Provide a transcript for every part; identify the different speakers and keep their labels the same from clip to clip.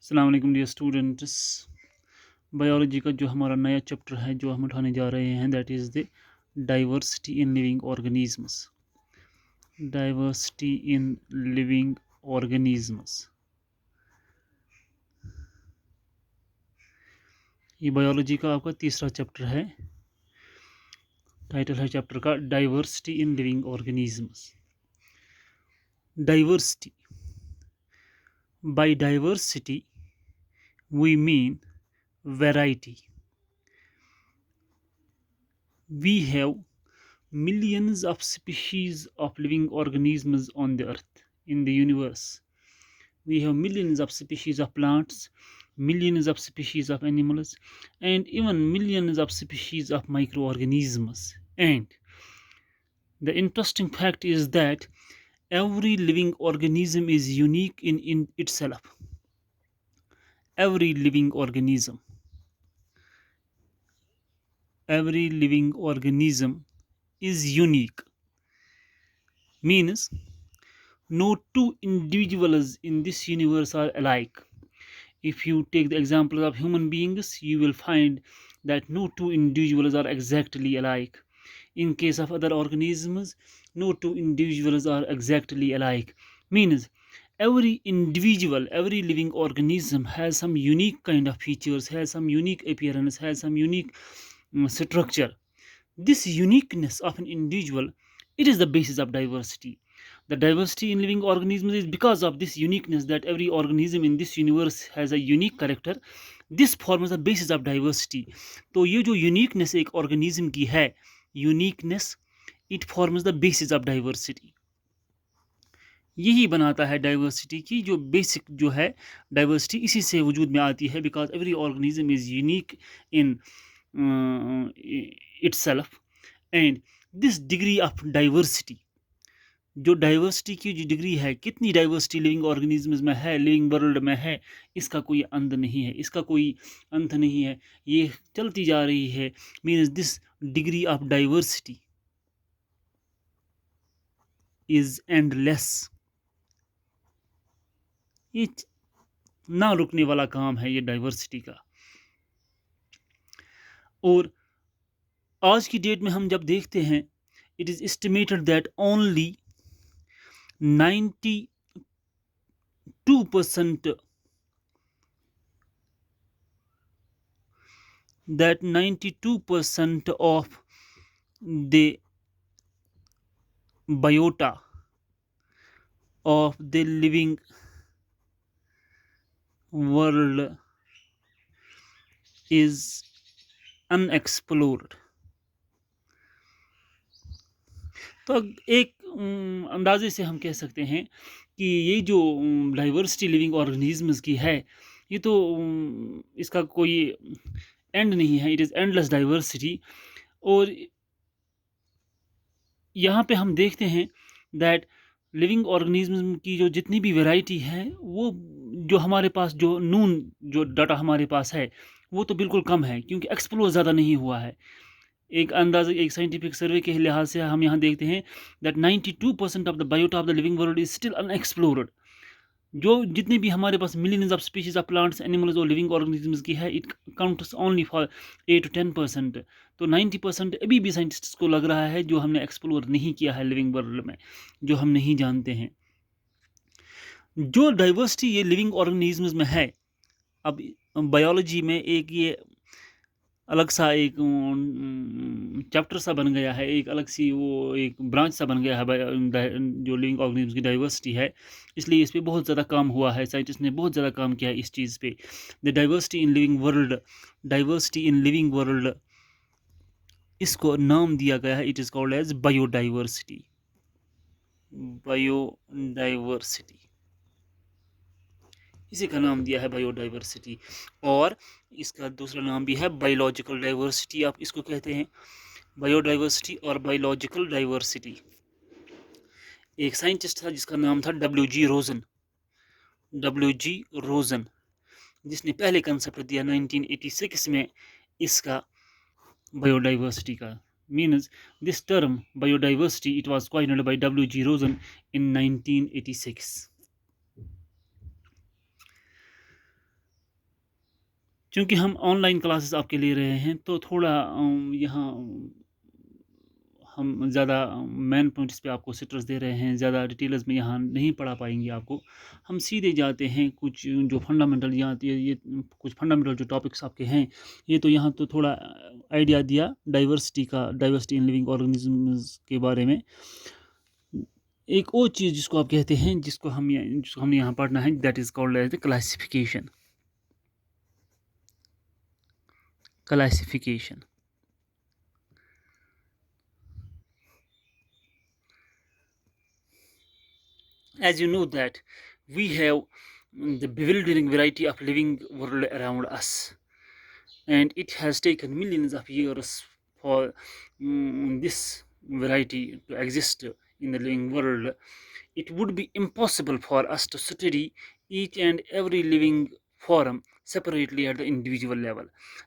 Speaker 1: अस्सलाम वालेकुम dear students. Biology का जो हमारा नया चैप्टर है जो हम उठाने जा रहे हैं that is the diversity in living organisms. Diversity in living organisms, ये बायोलॉजी का आपका तीसरा चैप्टर है। टाइटल है चैप्टर का diversity in living organisms. Diversity, by diversity we mean variety. We have millions of species of living organisms on the earth, in the universe. We have millions of species of plants, millions of species of animals, and even millions of species of microorganisms. And the interesting fact is that every living organism is unique in itself. Every living organism, every living organism is unique. Means no two individuals in this universe are alike. If you take the example of human beings, you will find that no two individuals are exactly alike. In case of other organisms, no two individuals are exactly alike. Means every individual, every living organism has some unique kind of features, has some unique appearance, has some unique structure. This uniqueness of an individual, it is the basis of diversity. The diversity in living organisms is because of this uniqueness, that every organism in this universe has a unique character. This forms the basis of diversity. तो ये जो uniqueness एक organism की है, uniqueness, it forms the basis of diversity. यही बनाता है diversity की जो बेसिक जो है डाइवर्सिटी इसी से वजूद में आती है, because every organism is unique in itself. And this degree of diversity, जो डाइवर्सिटी की जो डिग्री है, कितनी डाइवर्सिटी लिविंग ऑर्गेनिजम्स में है, लिविंग वर्ल्ड में है, इसका कोई अंत नहीं है, इसका कोई अंत नहीं है, ये चलती जा रही है. Means this degree of diversity is endless. ये ना रुकने वाला काम है ये डाइवर्सिटी का. और आज की डेट में हम जब देखते हैं, it is estimated that only 92% of the biota of the living world is unexplored. तो एक अंदाजे से हम कह सकते हैं कि ये जो डाइवर्सिटी लिविंग ऑर्गेनिजम्स की है, ये तो इसका कोई एंड नहीं है. It is endless diversity. और यहाँ पे हम देखते हैं दैट लिविंग ऑर्गेनिज्म की जो जितनी भी वैरायटी है, वो जो हमारे पास जो जो डाटा हमारे पास है, वो तो बिल्कुल कम है, क्योंकि एक्सप्लोर ज़्यादा नहीं हुआ है. एक अंदाज़ा, एक साइंटिफिक सर्वे के लिहाज से हम यहाँ देखते हैं that 92% of the biota of the living world is still unexplored. जो जितने भी हमारे पास millions of species of plants, animals और लिविंग ऑर्गेनिजम्स की है, it counts only for 8 to 10%. तो 90% अभी भी साइंटिस्ट्स को लग रहा है जो हमने एक्सप्लोर नहीं किया है लिविंग वर्ल्ड में, जो हम नहीं जानते हैं. जो डाइवर्सिटी ये लिविंग ऑर्गेनिजम्स में है, अब बायोलॉजी में एक ये अलग सा एक चैप्टर सा बन गया है, एक अलग सी वो एक ब्रांच सा बन गया है जो लिविंग ऑर्गेनिज्म की डाइवर्सिटी है. इसलिए इस पे बहुत ज़्यादा काम हुआ है, साइंटिस्ट ने बहुत ज़्यादा काम किया है इस चीज़ पे. The diversity in living world, diversity in living world, इसको नाम दिया गया है, it is called as biodiversity. Biodiversity, इसी का नाम दिया है बायोडाइवर्सिटी. और इसका दूसरा नाम भी है बायोलॉजिकल डाइवर्सिटी, आप इसको कहते हैं बायोडाइवर्सिटी और बायोलॉजिकल डाइवर्सिटी. एक साइंटिस्ट था जिसका नाम था डब्ल्यू जी रोजन, जिसने पहले कंसेप्ट दिया 1986 में इसका बायोडाइवर्सिटी का. Means this term biodiversity it was coined by W G Rosen in 1986. चूँकि हम ऑनलाइन क्लासेस आपके ले रहे हैं तो थोड़ा यहाँ हम ज़्यादा मेन पॉइंट्स पे आपको स्ट्रेस दे रहे हैं, ज़्यादा डिटेल्स में यहाँ नहीं पढ़ा पाएँगे आपको। हम सीधे जाते हैं कुछ जो फंडामेंटल यहाँ ये कुछ फंडामेंटल जो टॉपिक्स आपके हैं, ये तो यहाँ तो थोड़ा आइडिया दिया डाइवर्सिटी इन लिविंग ऑर्गेनिज़म्स के बारे में। एक और चीज़ जिसको आप कहते हैं, जिसको हमने यहाँ पढ़ना है, that is called as the classification. Classification as you know that we have the bewildering variety of living world around us, and it has taken millions of years for this variety to exist in the living world. It would be impossible for us to study each and every living form separately at the individual level.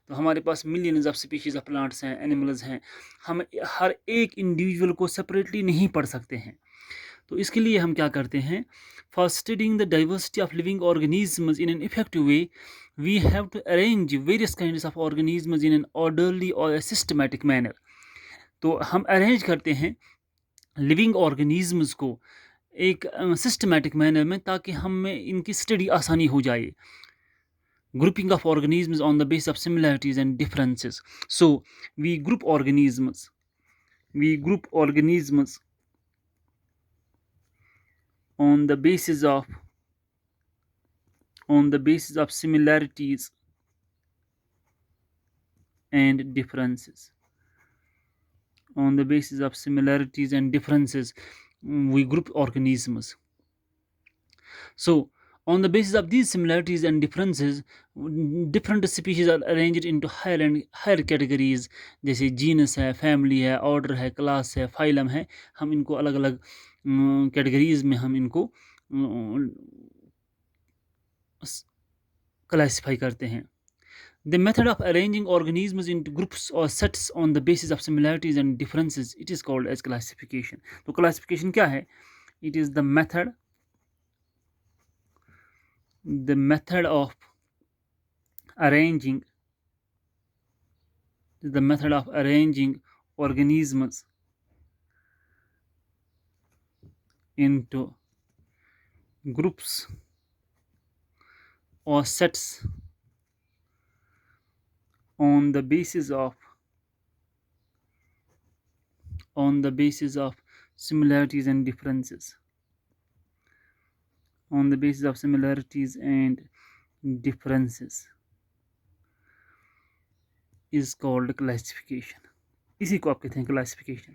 Speaker 1: तो हमारे पास millions of species of plants हैं, animals हैं, हम हर एक individual को separately नहीं पढ़ सकते हैं। तो इसके लिए हम क्या करते हैं, for studying the diversity of living organisms in an effective way we have to arrange various kinds of organisms in an orderly और सिस्टमैटिक मैनर। तो हम अरेंज करते हैं लिविंग ऑर्गेनिजम्स को एक सिस्टमैटिक मैनर में, ताकि हमें इनकी स्टडी आसानी हो जाए। Grouping of organisms on the basis of similarities and differences. So we group organisms on the basis of similarities and differences. On the basis of similarities and differences, we group organisms. So on the basis of these similarities and differences, different species are arranged into higher categories, जैसे genus है, family है, order है, class है, phylum है। हम इनको अलग अलग कैटेगरीज में हम इनको क्लासिफाई करते हैं। The method of arranging organisms into groups or sets on the basis of similarities and differences, it is called as classification. तो classification क्या है? It is the method of arranging organisms into groups or sets on the basis of similarities and differences. On the basis of similarities and differences is called classification. इसी को आप कहते हैं classification.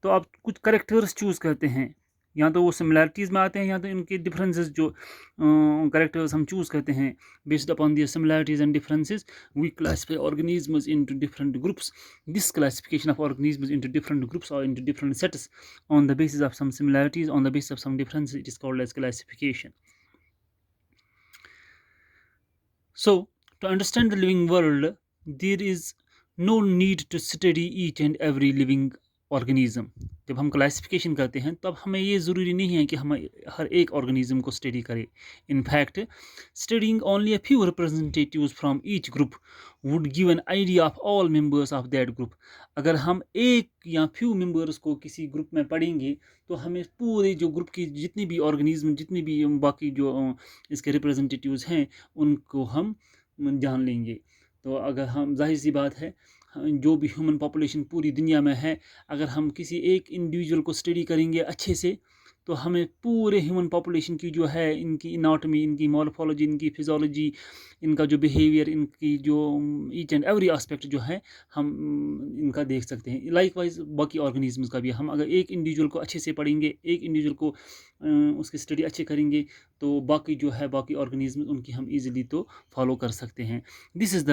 Speaker 1: तो आप कुछ करेक्टर्स चूज करते हैं, या तो वो सिमिलैरिटीज़ में आते हैं, या तो इनके डिफरेंसेस जो करेक्टर्स हम चूज करते हैं, based upon the similarities and differences we classify organisms into different groups. This classification of organisms into different groups और into different sets on the basis of some similarities, on the basis of some differences, it is called as classification. So to understand the living world, there is no need to study each and every living organism. जब हम classification करते हैं तब हमें ये ज़रूरी नहीं है कि हम हर एक ऑर्गेनिज़म को स्टडी करें। In fact studying only a few representatives from each group would give an idea of all members of that group. अगर हम एक या फ्यू मेंबर्स को किसी ग्रुप में पढ़ेंगे तो हमें पूरे जो ग्रुप की जितनी भी ऑर्गेनिज़म, जितनी भी बाकी जो इसके रिप्रेजेंटेटिव्स हैं, उनको हम जान लेंगे। तो अगर हम, जाहिर सी बात है, जो भी ह्यूमन पॉपुलेशन पूरी दुनिया में है, अगर हम किसी एक इंडिविजुअल को स्टडी करेंगे अच्छे से, तो हमें पूरे ह्यूमन पॉपुलेशन की जो है, इनकी एनाटॉमी, इनकी मॉर्फोलॉजी, इनकी फिजियोलॉजी, इनका जो बिहेवियर, इनकी जो ईच एंड एवरी एस्पेक्ट जो है, हम इनका देख सकते हैं। लाइकवाइज बाकी ऑर्गेनिजम्स का भी हम अगर एक इंडिविजुअल को अच्छे से पढ़ेंगे, एक इंडिविजुअल को उसकी स्टडी अच्छे करेंगे, तो बाकी जो है बाकी ऑर्गेनिज्म उनकी हम इजीली तो फॉलो कर सकते हैं। This is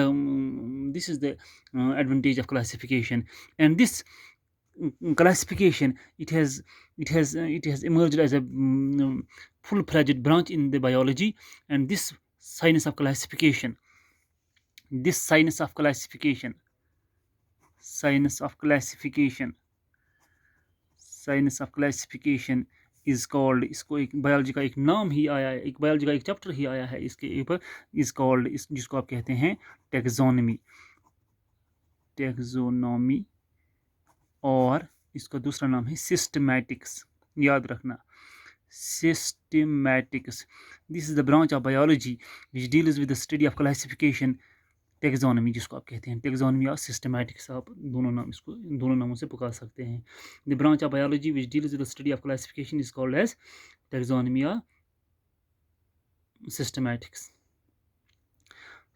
Speaker 1: the advantage of classification, and this classification, it has emerged as a full-fledged branch in the biology. And this science of classification is called, इसको एक बायोलॉजी का एक नाम ही आया है, एक बायोलॉजी का एक चैप्टर ही आया है इसके ऊपर, इज़ कॉल्ड, इस जिसको आप कहते हैं टेक्सोनमी। टेक्सोनॉमी, और इसका दूसरा नाम है सिस्टमैटिक्स, याद रखना, systematics. This is the branch of biology which deals with the study of classification, taxonomy जिसको आप कहते हैं taxonomy और systematics, आप दोनों नाम, इसको दोनों नामों से पुकार सकते हैं। The branch of biology which deals with the study of classification is called as taxonomy or systematics.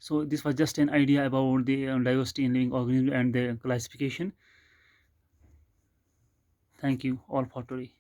Speaker 1: So this was just an idea about the diversity in living organisms and their classification. Thank you all for today.